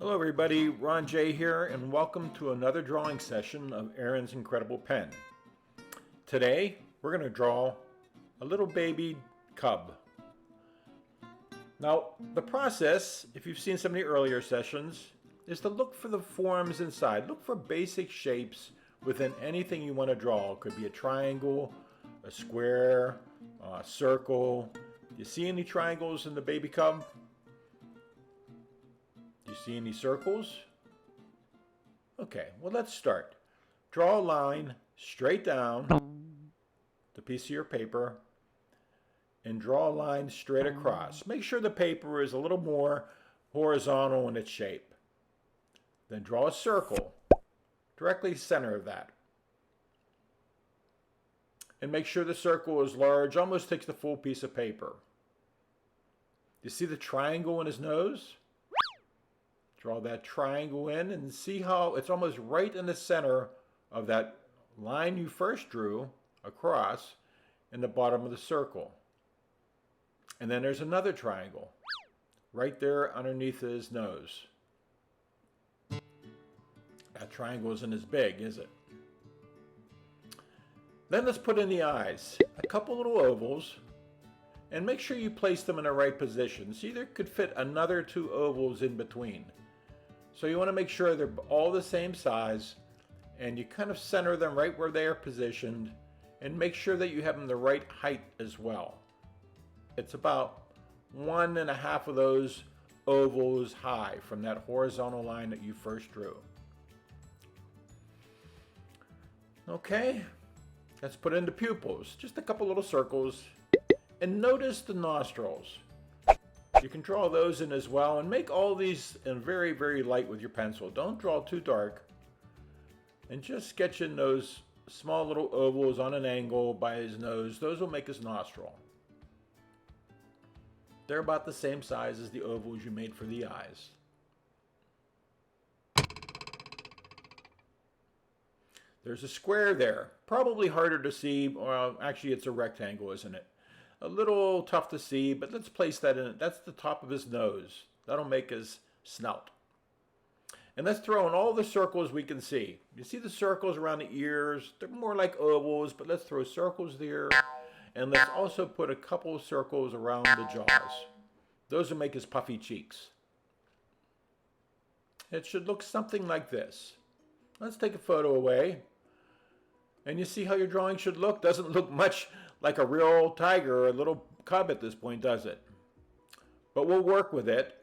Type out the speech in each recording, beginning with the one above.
Hello everybody, Ron J here, and welcome to another drawing session of Aaron's Incredible Pen. Today, we're going to draw a little baby cub. Now, the process, if you've seen some of the earlier sessions, is to look for the forms inside. Look for basic shapes within anything you want to draw. It could be a triangle, a square, a circle. Do you see any triangles in the baby cub? Do you see any circles? Okay, well let's start. Draw a line straight down the piece of your paper and draw a line straight across. Make sure the paper is a little more horizontal in its shape. Then draw a circle directly center of that. And make sure the circle is large, almost takes the full piece of paper. You see the triangle in his nose? Draw that triangle in and see how it's almost right in the center of that line you first drew across in the bottom of the circle. And then there's another triangle right there underneath his nose. That triangle isn't as big, is it? Then let's put in the eyes. A couple little ovals, and make sure you place them in the right position. See, there could fit another two ovals in between. So you want to make sure they're all the same size, and you kind of center them right where they are positioned, and make sure that you have them the right height as well. It's about 1.5 of those ovals high from that horizontal line that you first drew. Okay, let's put in the pupils. Just a couple little circles, and notice the nostrils. You can draw those in as well, and make all these in very, very light with your pencil. Don't draw too dark, and just sketch in those small little ovals on an angle by his nose. Those will make his nostril. They're about the same size as the ovals you made for the eyes. There's a square there. Probably harder to see. Well, actually it's a rectangle, isn't it? A little tough to see, but let's place that in. That's the top of his nose. That'll make his snout. And let's throw in all the circles we can see. You see the circles around the ears? They're more like ovals, but let's throw circles there. And let's also put a couple of circles around the jaws. Those will make his puffy cheeks. It should look something like this. Let's take a photo away. And you see how your drawing should look? Doesn't look much like a real tiger or a little cub at this point, does it? But we'll work with it,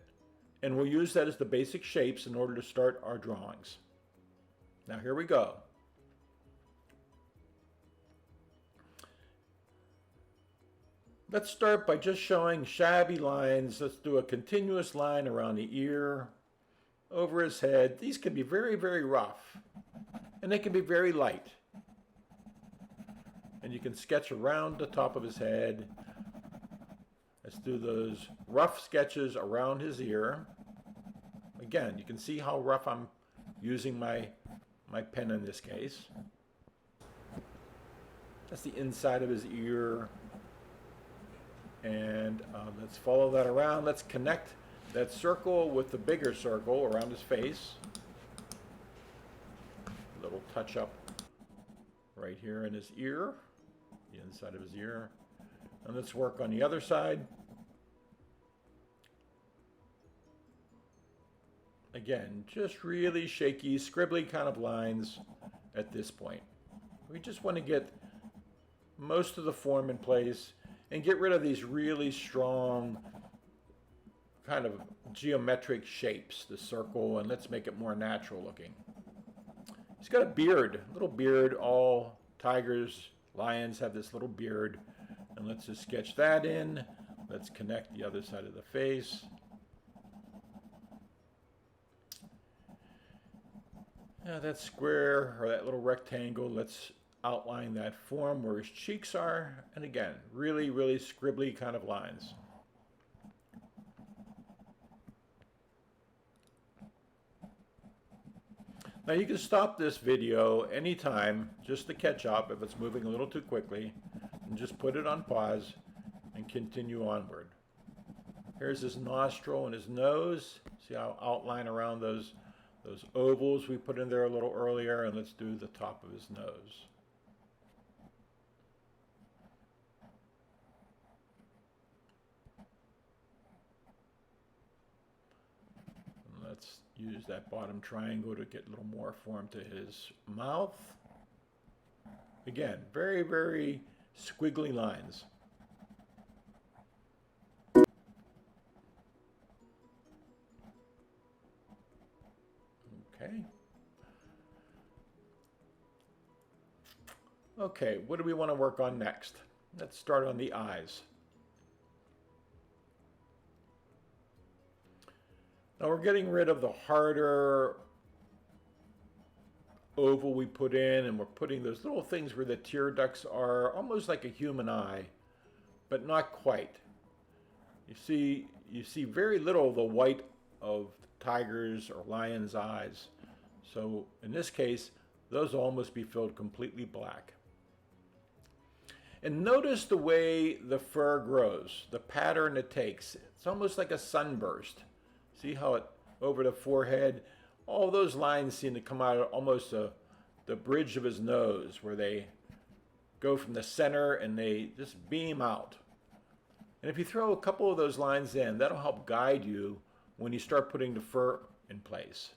and we'll use that as the basic shapes in order to start our drawings. Now here we go. Let's start by just showing shabby lines. Let's do a continuous line around the ear, over his head. These can be very, very rough, and they can be very light. And you can sketch around the top of his head. Let's do those rough sketches around his ear. Again, you can see how rough I'm using my pen in this case. That's the inside of his ear. And let's follow that around. Let's connect that circle with the bigger circle around his face. A little touch up right here in his ear. The inside of his ear. And let's work on the other side. Again, just really shaky, scribbly kind of lines at this point. We just want to get most of the form in place and get rid of these really strong kind of geometric shapes, the circle, and let's make it more natural looking. He's got a beard, little beard. All tigers, lions have this little beard, and let's just sketch that in. Let's connect the other side of the face. Now that square or that little rectangle, let's outline that form where his cheeks are, and again, really, really scribbly kind of lines. Now you can stop this video anytime just to catch up if it's moving a little too quickly, and just put it on pause and continue onward. Here's his nostril and his nose. See how I outline around those ovals we put in there a little earlier, and let's do the top of his nose. And let's use that bottom triangle to get a little more form to his mouth. Again, very, very squiggly lines. Okay. Okay, what do we want to work on next? Let's start on the eyes. Now we're getting rid of the harder oval we put in, and we're putting those little things where the tear ducts are, almost like a human eye, but not quite. You see very little of the white of tigers or lions' eyes. So in this case, those will almost be filled completely black. And notice the way the fur grows, the pattern it takes. It's almost like a sunburst. See how it, over the forehead, all those lines seem to come out of almost the bridge of his nose, where they go from the center and they just beam out. And if you throw a couple of those lines in, that'll help guide you when you start putting the fur in place.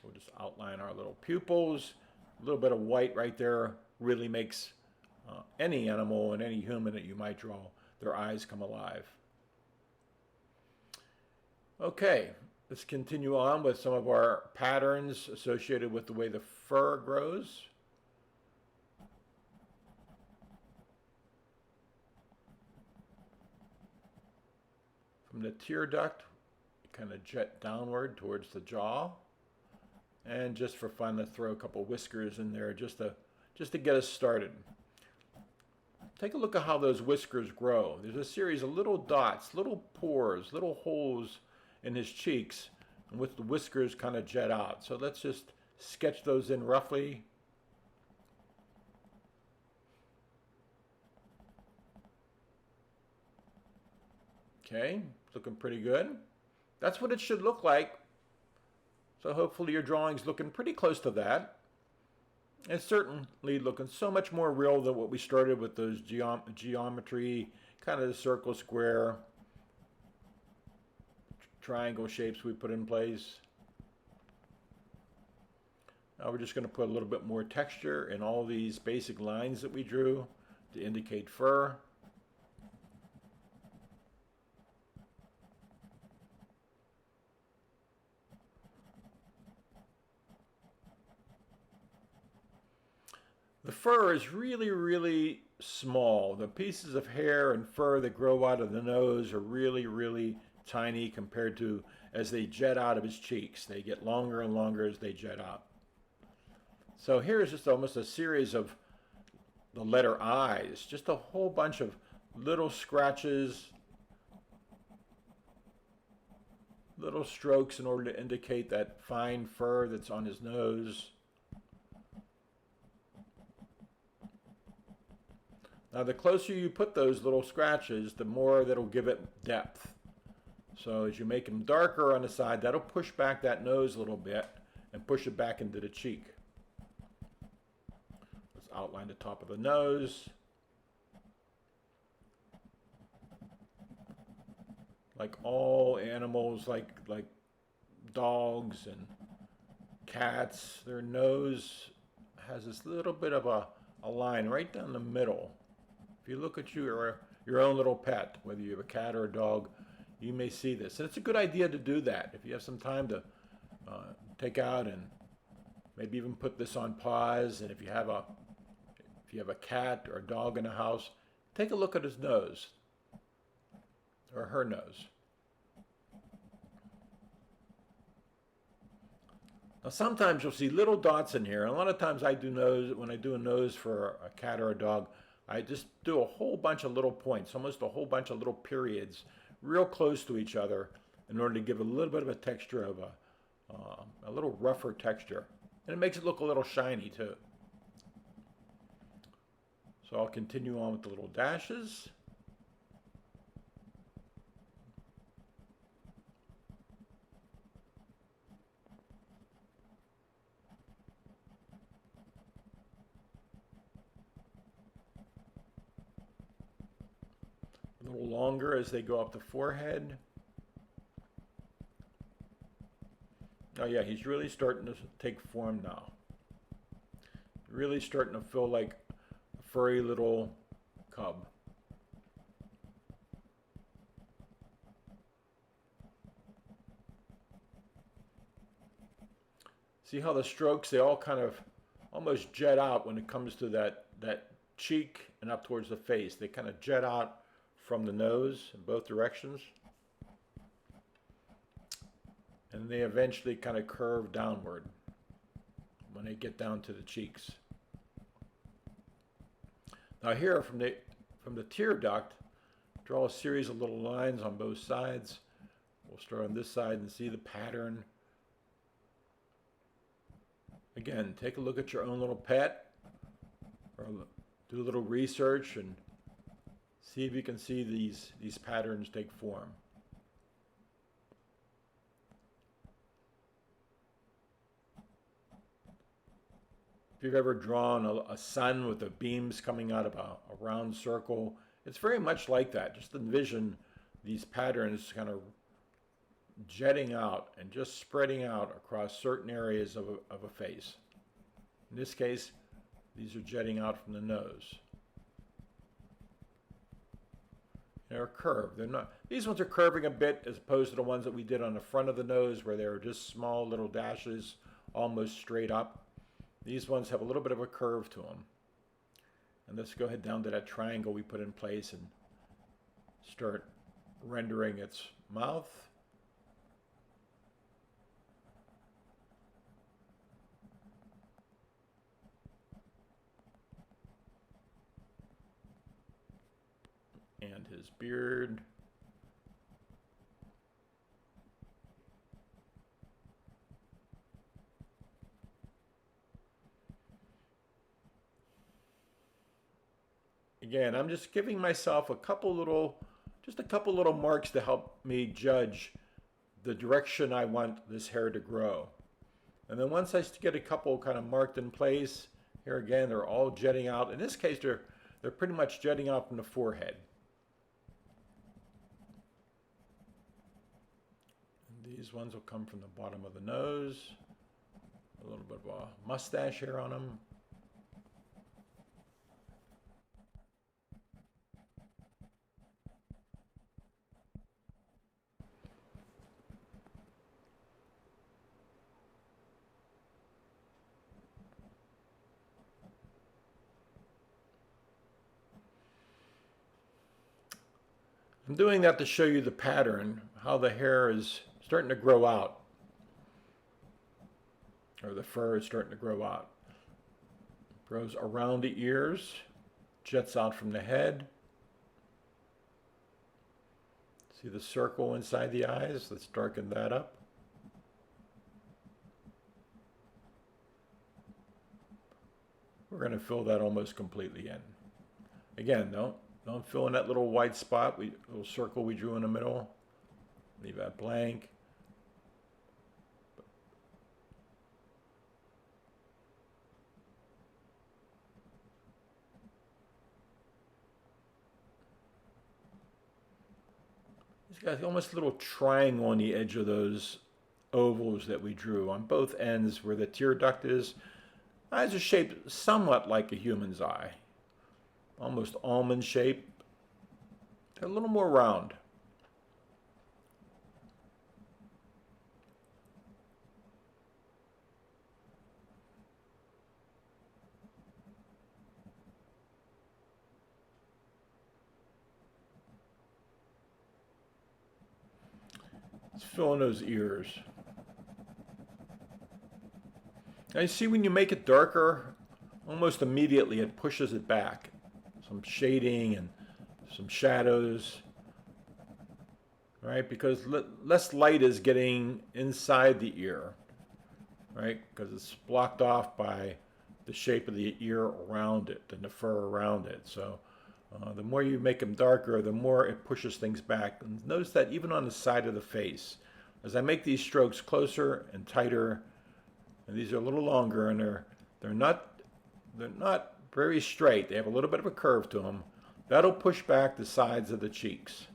We'll just outline our little pupils. A little bit of white right there really makes any animal and any human that you might draw, their eyes come alive. Okay, let's continue on with some of our patterns associated with the way the fur grows. From the tear duct, kind of jet downward towards the jaw. And just for fun, let's throw a couple whiskers in there just to get us started. Take a look at how those whiskers grow. There's a series of little dots, little pores, little holes in his cheeks, in which the whiskers kind of jet out. So let's just sketch those in roughly. Okay, looking pretty good. That's what it should look like. So hopefully your drawing's looking pretty close to that. It's certainly looking so much more real than what we started with those geometry, kind of the circle, square, triangle shapes we put in place. Now we're just going to put a little bit more texture in all these basic lines that we drew to indicate fur. The fur is really, really small. The pieces of hair and fur that grow out of the nose are really, really tiny compared to as they jet out of his cheeks. They get longer and longer as they jet out. So here's just almost a series of the letter I's, just a whole bunch of little scratches, little strokes in order to indicate that fine fur that's on his nose. Now the closer you put those little scratches, the more that'll give it depth. So as you make them darker on the side, that'll push back that nose a little bit and push it back into the cheek. Let's outline the top of the nose. Like all animals, like dogs and cats, their nose has this little bit of a line right down the middle. If you look at your own little pet, whether you have a cat or a dog, you may see this. And it's a good idea to do that. If you have some time to take out and maybe even put this on pause. And if you have a cat or a dog in the house, take a look at his nose or her nose. Now sometimes you'll see little dots in here. And a lot of times I do nose, when I do a nose for a cat or a dog, I just do a whole bunch of little points, almost a whole bunch of little periods, real close to each other in order to give a little bit of a texture of a little rougher texture. And it makes it look a little shiny too. So I'll continue on with the little dashes. A little longer as they go up the forehead. Oh yeah, he's really starting to take form now. Really starting to feel like a furry little cub. See how the strokes, they all kind of almost jet out when it comes to that cheek and up towards the face. They kind of jet out from the nose in both directions. And they eventually kind of curve downward when they get down to the cheeks. Now here from the tear duct, draw a series of little lines on both sides. We'll start on this side and see the pattern. Again, take a look at your own little pet, or do a little research and see if you can see these patterns take form. If you've ever drawn a sun with the beams coming out of a round circle, it's very much like that. Just envision these patterns kind of jetting out and just spreading out across certain areas of a face. In this case, these are jetting out from the nose. They're curved. They're not. These ones are curving a bit as opposed to the ones that we did on the front of the nose where they were just small little dashes, almost straight up. These ones have a little bit of a curve to them. And let's go ahead down to that triangle we put in place and start rendering its mouth. And his beard. Again, I'm just giving myself just a couple little marks to help me judge the direction I want this hair to grow. And then once I get a couple kind of marked in place, here again, they're all jetting out. In this case, they're pretty much jetting out from the forehead. And these ones will come from the bottom of the nose. A little bit of a mustache here on them. I'm doing that to show you the pattern, how the hair is starting to grow out, or the fur is starting to grow out. Grows around the ears, jets out from the head. See the circle inside the eyes? Let's darken that up. We're going to fill that almost completely in. Again, don't fill in that little white spot, little circle we drew in the middle. Leave that blank. It's got almost a little triangle on the edge of those ovals that we drew on both ends where the tear duct is. Eyes are shaped somewhat like a human's eye. Almost almond shape. They're a little more round. Let's fill in those ears. Now you see when you make it darker, almost immediately it pushes it back. Some shading and some shadows, right? Because less light is getting inside the ear, right? Because it's blocked off by the shape of the ear around it and the fur around it. So the more you make them darker, the more it pushes things back. And notice that even on the side of the face, as I make these strokes closer and tighter, and these are a little longer, and they're not very straight. They have a little bit of a curve to them, That'll push back the sides of the cheeks.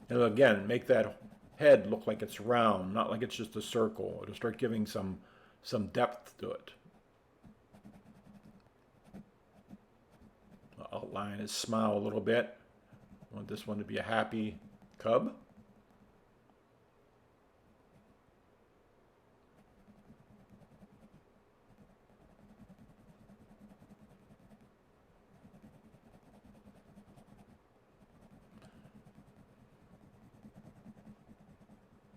And again, make that head look like it's round, not like it's just a circle. It'll start giving some depth to it. I'll outline his smile a little bit. I want this one to be a happy cub.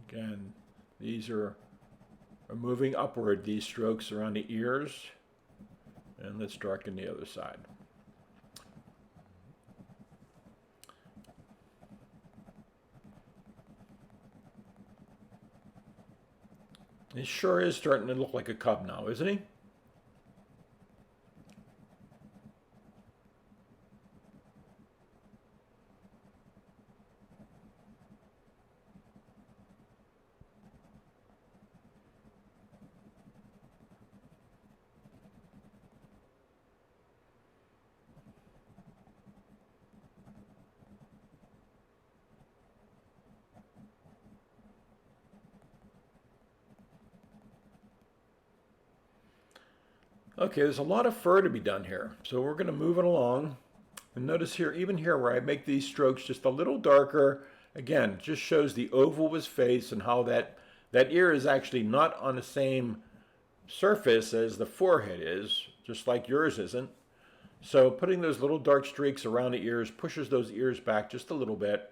Again, these are moving upward, these strokes around the ears. And let's darken the other side. He sure is starting to look like a cub now, isn't he? Okay, there's a lot of fur to be done here. So we're going to move it along. And notice here, even here where I make these strokes just a little darker, again, just shows the oval of his face and how that ear is actually not on the same surface as the forehead is, just like yours isn't. So putting those little dark streaks around the ears pushes those ears back just a little bit.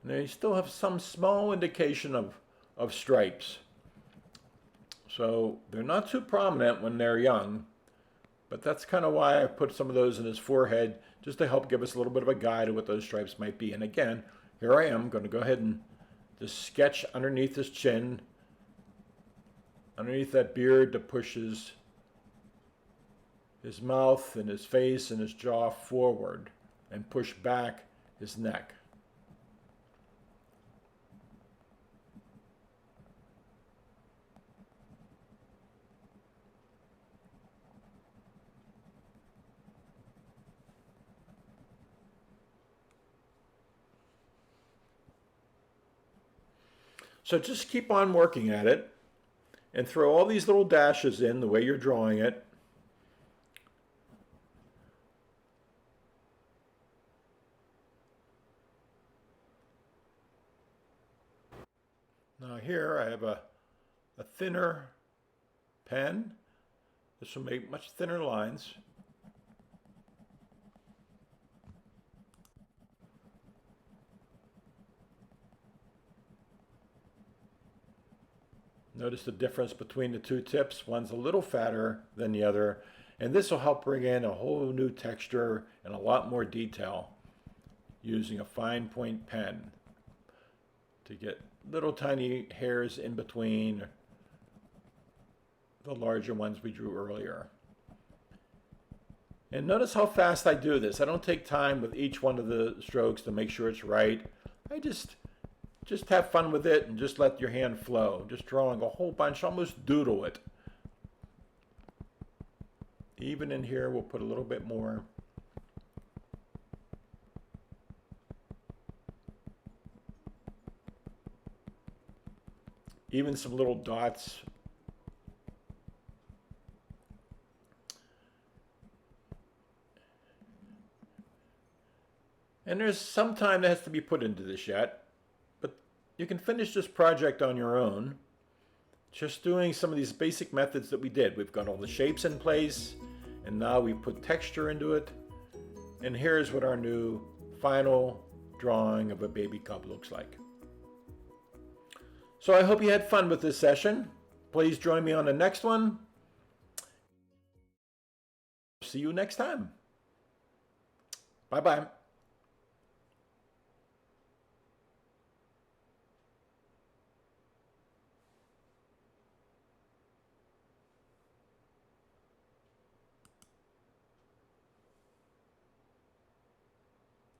Now you still have some small indication of stripes. So they're not too prominent when they're young, but that's kind of why I put some of those in his forehead, just to help give us a little bit of a guide of what those stripes might be. And again, here I am going to go ahead and just sketch underneath his chin, underneath that beard that pushes his mouth and his face and his jaw forward and push back his neck. So just keep on working at it and throw all these little dashes in the way you're drawing it. Now here I have a thinner pen. This will make much thinner lines. Notice the difference between the two tips. One's a little fatter than the other, and this will help bring in a whole new texture and a lot more detail using a fine point pen to get little tiny hairs in between the larger ones we drew earlier. And notice how fast I do this. I don't take time with each one of the strokes to make sure it's right. I just have fun with it and just let your hand flow. Just drawing a whole bunch, almost doodle it. Even in here, we'll put a little bit more. Even some little dots. And there's some time that has to be put into this yet. You can finish this project on your own, just doing some of these basic methods that we did. We've got all the shapes in place, and now we put texture into it. And here's what our new final drawing of a baby cub looks like. So I hope you had fun with this session. Please join me on the next one. See you next time. Bye-bye.